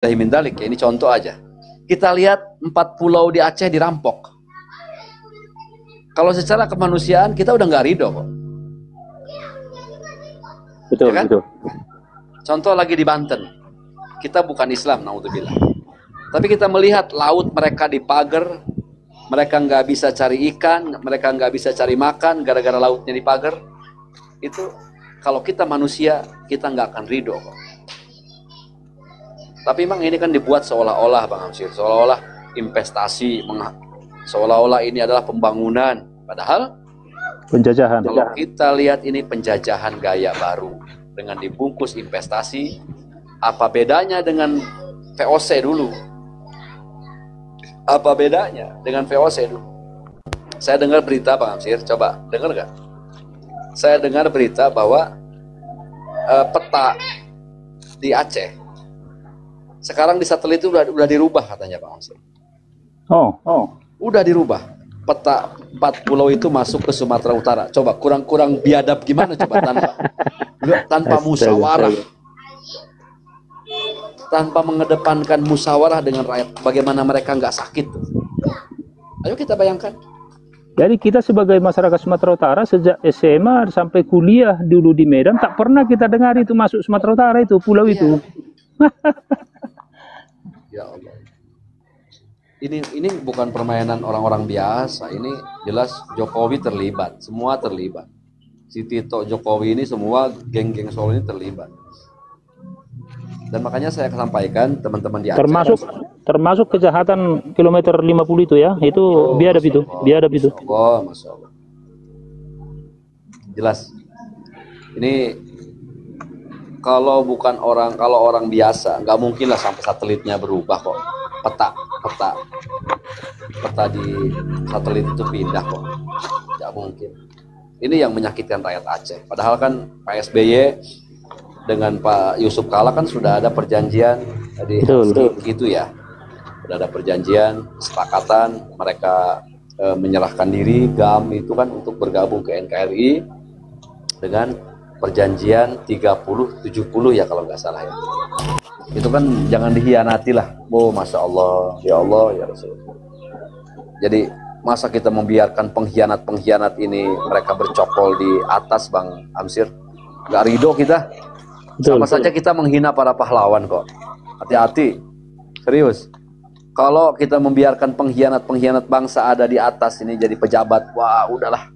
min dalik, ya, ini contoh aja. Kita lihat 4 pulau di Aceh dirampok. Kalau secara kemanusiaan kita udah nggak ridho kok. Betul, Ya kan? betul. Contoh lagi di Banten. Kita bukan Islam, naudzubillah. Tapi kita melihat laut mereka dipagar, mereka nggak bisa cari ikan, mereka nggak bisa cari makan gara-gara lautnya dipagar. Itu kalau kita manusia, kita nggak akan ridho kok. Tapi memang ini kan dibuat seolah-olah Bang Amsir, seolah-olah investasi, seolah-olah ini adalah pembangunan. Padahal Penjajahan. kalau kita lihat ini penjajahan gaya baru dengan dibungkus investasi. Apa bedanya dengan VOC dulu? Apa bedanya dengan VOC dulu? Saya dengar berita Bang Amsir, coba dengar nggak? Saya dengar berita bahwa peta di Aceh sekarang di satelit itu udah dirubah katanya Bang Amsir. Udah dirubah. Peta 4 pulau itu masuk ke Sumatera Utara. Coba kurang biadab gimana coba tanpa musyawarah. Tanpa mengedepankan musyawarah dengan rakyat, bagaimana mereka nggak sakit tuh? Ayo kita bayangkan. Jadi kita sebagai masyarakat Sumatera Utara sejak SMA sampai kuliah dulu di Medan tak pernah kita dengar itu masuk Sumatera Utara itu pulau itu. Ya Allah. Ini bukan permainan orang-orang biasa. Ini jelas Jokowi terlibat, semua terlibat. Si Tito Jokowi ini semua geng-geng Solo ini terlibat. Dan makanya saya sampaikan teman-teman di Aceh termasuk kejahatan kilometer 50 itu ya, itu biadab itu, biadab itu. Masya Allah. Jelas. Ini kalau orang biasa nggak mungkin lah sampai satelitnya berubah kok. Peta di satelit itu pindah kok. Nggak mungkin. Ini yang menyakitkan rakyat Aceh. Padahal kan Pak SBY dengan Pak Yusuf Kala kan sudah ada perjanjian tadi gitu ya. Sudah ada perjanjian, kesepakatan mereka menyerahkan diri GAM itu kan untuk bergabung ke NKRI dengan perjanjian 30-70 ya kalau nggak salah ya. Itu kan jangan dihianati lah. Masya Allah, ya Allah, ya Rasulullah. Jadi masa kita membiarkan pengkhianat ini mereka bercokol di atas Bang Amsir? Nggak ridho kita. Sama saja kita menghina para pahlawan kok. Hati-hati, serius. Kalau kita membiarkan pengkhianat bangsa ada di atas ini jadi pejabat, wah udahlah.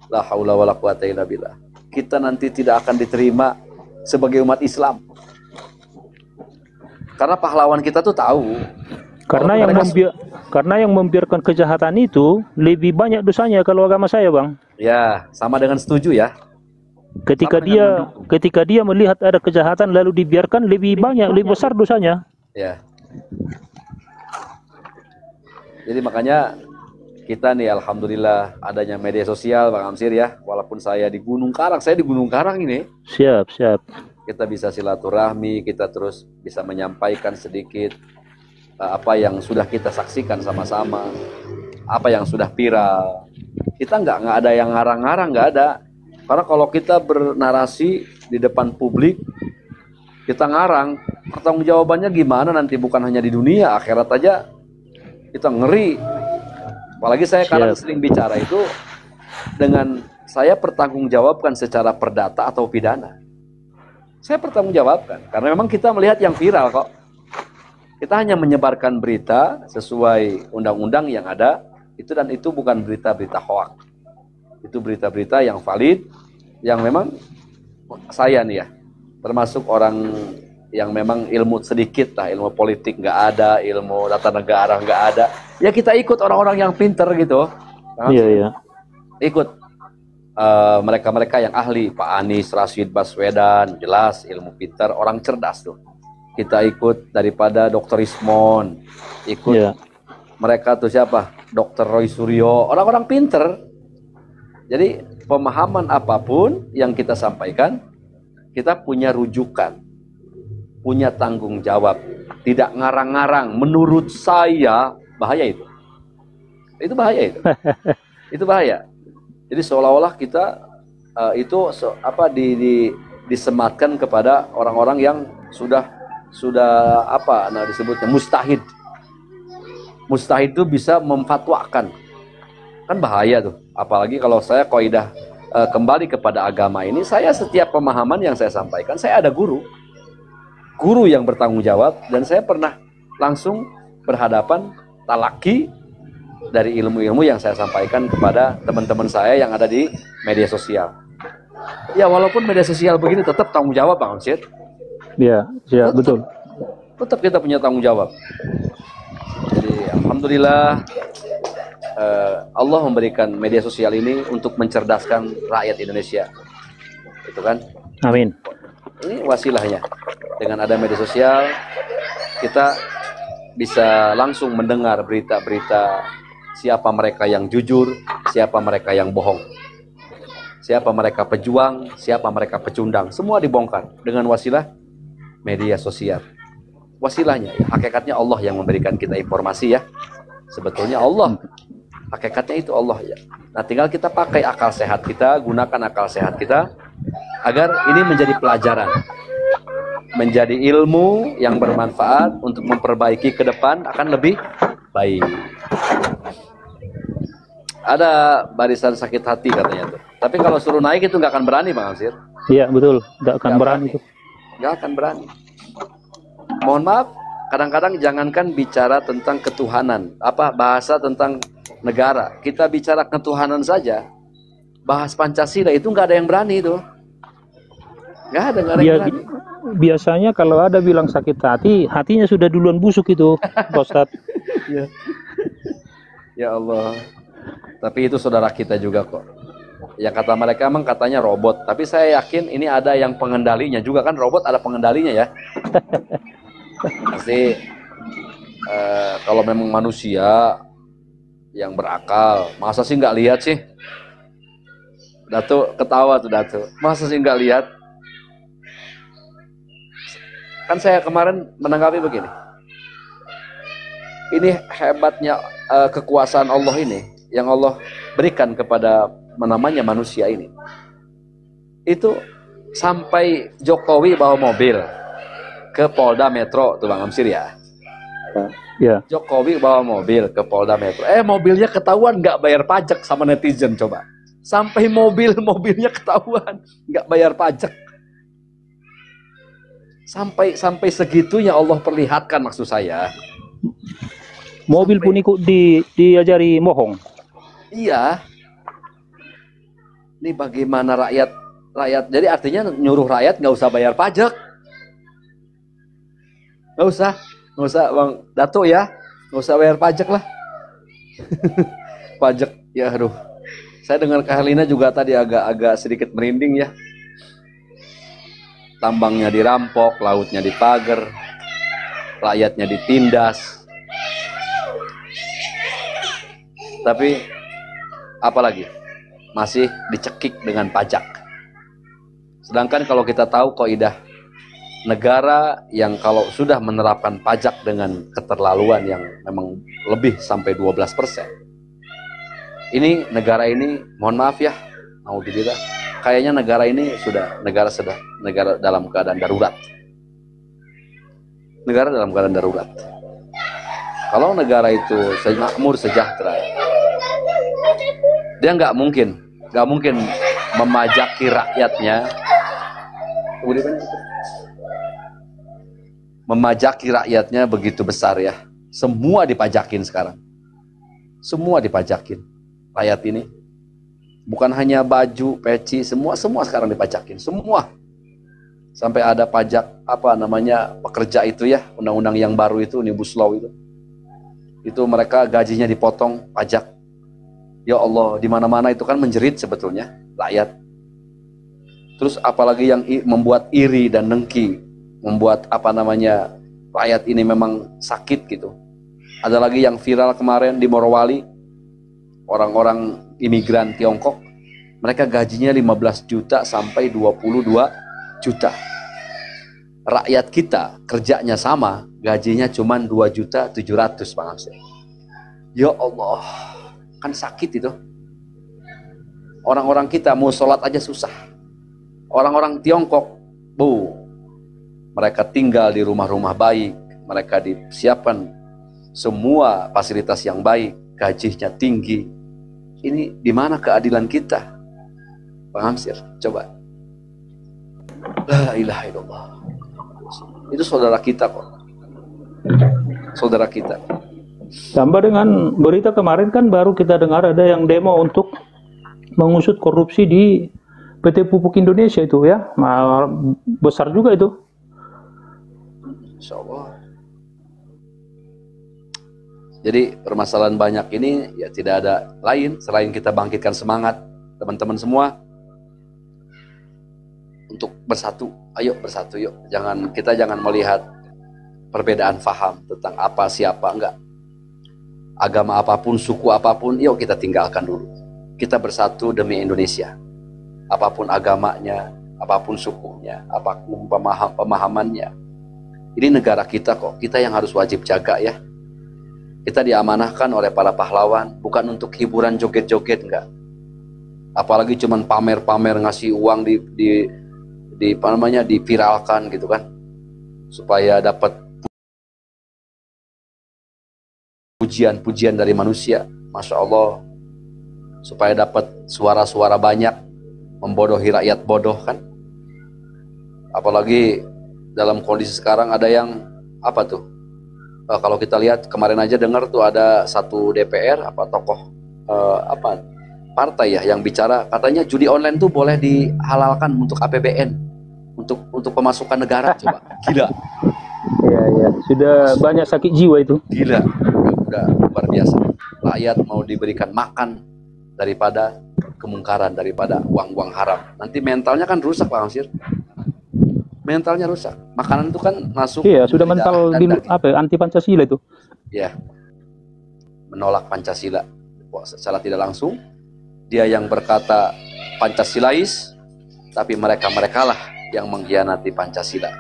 La haula wala quwata illa billah. Kita nanti tidak akan diterima sebagai umat Islam. Karena pahlawan kita tuh tahu. Karena yang membiarkan kejahatan itu lebih banyak dosanya kalau agama saya, Bang. Ya, sama dengan setuju ya. Ketika dia melihat ada kejahatan lalu dibiarkan lebih banyak, lebih besar dosanya. Ya. Jadi makanya kita nih alhamdulillah adanya media sosial Bang Amsir ya. Walaupun saya di Gunung Karang ini. Siap. Kita bisa silaturahmi, kita terus bisa menyampaikan sedikit apa yang sudah kita saksikan sama-sama, apa yang sudah viral. Kita nggak ada yang ngarang-ngarang, nggak ada. Karena kalau kita bernarasi di depan publik, kita ngarang, pertanggungjawabannya gimana nanti bukan hanya di dunia, akhirat aja kita ngeri. Apalagi saya kadang sering bicara itu dengan saya pertanggungjawabkan secara perdata atau pidana. Saya pertanggungjawabkan karena memang kita melihat yang viral kok. Kita hanya menyebarkan berita sesuai undang-undang yang ada itu, dan itu bukan berita-berita hoak. Itu berita-berita yang valid, yang memang saya nih ya, termasuk orang yang memang ilmu sedikit lah, ilmu politik nggak ada, ilmu tata negara nggak ada. Ya kita ikut orang-orang yang pinter gitu. Iya. Ikut mereka-mereka yang ahli, Pak Anies, Rashid Baswedan, jelas ilmu pinter, orang cerdas tuh. Kita ikut daripada Dr. Ismon, ikut mereka tuh siapa? Dr. Roy Suryo, orang-orang pinter. Jadi pemahaman apapun yang kita sampaikan, kita punya rujukan, punya tanggung jawab, tidak ngarang-ngarang. Menurut saya bahaya itu bahaya itu, itu bahaya. Jadi seolah-olah kita disematkan kepada orang-orang yang sudah sudah apa nah disebutnya mustahid. Mustahid itu bisa memfatwakan. Kan bahaya tuh. Apalagi kalau saya kaidah kembali kepada agama ini, saya setiap pemahaman yang saya sampaikan, saya ada guru yang bertanggung jawab, dan saya pernah langsung berhadapan talaki dari ilmu-ilmu yang saya sampaikan kepada teman-teman saya yang ada di media sosial. Ya walaupun media sosial begini tetap tanggung jawab Bang Amsyid. Ya, ya betul. Tetap kita punya tanggung jawab. Jadi alhamdulillah Allah memberikan media sosial ini untuk mencerdaskan rakyat Indonesia. Itu kan? Amin. Ini wasilahnya. Dengan ada media sosial, kita bisa langsung mendengar berita-berita siapa mereka yang jujur, siapa mereka yang bohong. Siapa mereka pejuang, siapa mereka pecundang. Semua dibongkar dengan wasilah media sosial. Wasilahnya, ya, hakikatnya Allah yang memberikan kita informasi ya. Sebetulnya Allah. Hakikatnya itu Allah ya. Nah tinggal kita pakai akal sehat kita, gunakan akal sehat kita agar ini menjadi pelajaran, menjadi ilmu yang bermanfaat untuk memperbaiki ke depan akan lebih baik. Ada barisan sakit hati katanya tuh. Tapi kalau suruh naik itu nggak akan berani Bang Amsyid. Iya betul, nggak akan berani itu. Nggak akan berani. Mohon maaf, kadang-kadang jangankan bicara tentang ketuhanan, bahasa tentang negara, kita bicara ketuhanan saja, bahas Pancasila itu nggak ada yang berani itu, nggak ada yang berani. Biasanya kalau ada bilang sakit hati, hatinya sudah duluan busuk itu, Pak Ustadz. Ya. Ya Allah, tapi itu saudara kita juga kok. Yang kata mereka emang katanya robot, tapi saya yakin ini ada yang pengendalinya juga kan, robot ada pengendalinya ya. Pasti kalau memang manusia yang berakal, masa sih nggak lihat sih? Datuk ketawa tuh Datuk, masa sih nggak lihat? Kan saya kemarin menanggapi begini, ini hebatnya kekuasaan Allah ini, yang Allah berikan kepada namanya manusia ini. Itu sampai Jokowi bawa mobil ke Polda Metro tuh Bang Amsyid ya. Ya. Jokowi bawa mobil ke Polda Metro. Mobilnya ketahuan nggak bayar pajak sama netizen coba. Sampai mobilnya ketahuan nggak bayar pajak. Sampai segitunya Allah perlihatkan maksud saya. Mobil pun ikut diajari bohong. Iya. Ini bagaimana rakyat. Jadi artinya nyuruh rakyat nggak usah bayar pajak. Nggak usah Bang Datuk ya, nggak usah bayar pajak lah. Pajak ya aduh, saya dengar Kak Herlina juga tadi agak sedikit merinding ya. Tambangnya dirampok, lautnya dipager, rakyatnya ditindas. Tapi apalagi masih dicekik dengan pajak. Sedangkan kalau kita tahu kaidah negara yang kalau sudah menerapkan pajak dengan keterlaluan yang memang lebih sampai 12%. Ini negara ini, mohon maaf ya, naudzubillah, kayaknya negara ini negara dalam keadaan darurat. Negara dalam keadaan darurat. Kalau negara itu makmur sejahtera, dia nggak mungkin memajaki rakyatnya. Memajaki rakyatnya begitu besar ya. Semua dipajakin sekarang. Semua dipajakin. Rakyat ini. Bukan hanya baju, peci, semua sekarang dipajakin. Semua. Sampai ada pajak, pekerja itu ya. Undang-undang yang baru itu, Omnibus Law itu. Itu mereka gajinya dipotong pajak. Ya Allah, di mana-mana itu kan menjerit sebetulnya rakyat. Terus apalagi yang membuat iri dan dengki. Membuat rakyat ini memang sakit gitu. Ada lagi yang viral kemarin di Morowali, orang-orang imigran Tiongkok, mereka gajinya 15 juta sampai 22 juta. Rakyat kita kerjanya sama, gajinya cuma 2.700.000 Bang Amsyid. Ya Allah, kan sakit itu. Orang-orang kita mau sholat aja susah. Orang-orang Tiongkok, mereka tinggal di rumah-rumah baik, mereka disiapkan semua fasilitas yang baik, gajinya tinggi. Ini di mana keadilan kita, Bang Hamsir? Coba. La ilaha illallah. Itu saudara kita kok. Saudara kita. Tambah dengan berita kemarin kan baru kita dengar ada yang demo untuk mengusut korupsi di PT Pupuk Indonesia itu ya. Besar juga itu. Insya Allah. Jadi permasalahan banyak ini ya tidak ada lain selain kita bangkitkan semangat teman-teman semua untuk bersatu. Ayo bersatu yuk. Kita jangan melihat perbedaan faham tentang apa siapa, enggak. Agama apapun, suku apapun, yuk kita tinggalkan dulu. Kita bersatu demi Indonesia. Apapun agamanya, apapun sukunya, apapun pemahamannya. Ini negara kita kok. Kita yang harus wajib jaga ya. Kita diamanahkan oleh para pahlawan, bukan untuk hiburan joget-joget, enggak. Apalagi cuman pamer-pamer ngasih uang diviralkan gitu kan, supaya dapat pujian-pujian dari manusia, masya Allah, supaya dapat suara-suara banyak, membodohi rakyat bodoh kan. Apalagi dalam kondisi sekarang ada yang apa tuh? Kalau kita lihat kemarin aja dengar tuh ada satu DPR tokoh partai ya yang bicara katanya judi online tuh boleh dihalalkan untuk APBN, untuk pemasukan negara. Coba gila. Ya, sudah banyak sakit jiwa itu. Gila, udah luar biasa. Rakyat mau diberikan makan daripada kemungkaran, daripada uang-uang haram. Nanti mentalnya kan rusak, Pak Hamsir. Mentalnya rusak. Makanan itu kan masuk. Iya, sudah mental anti Pancasila itu. Ya, menolak Pancasila. Secara tidak langsung, dia yang berkata Pancasilais, tapi mereka-merekalah yang mengkhianati Pancasila.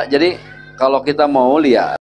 Jadi kalau kita mau lihat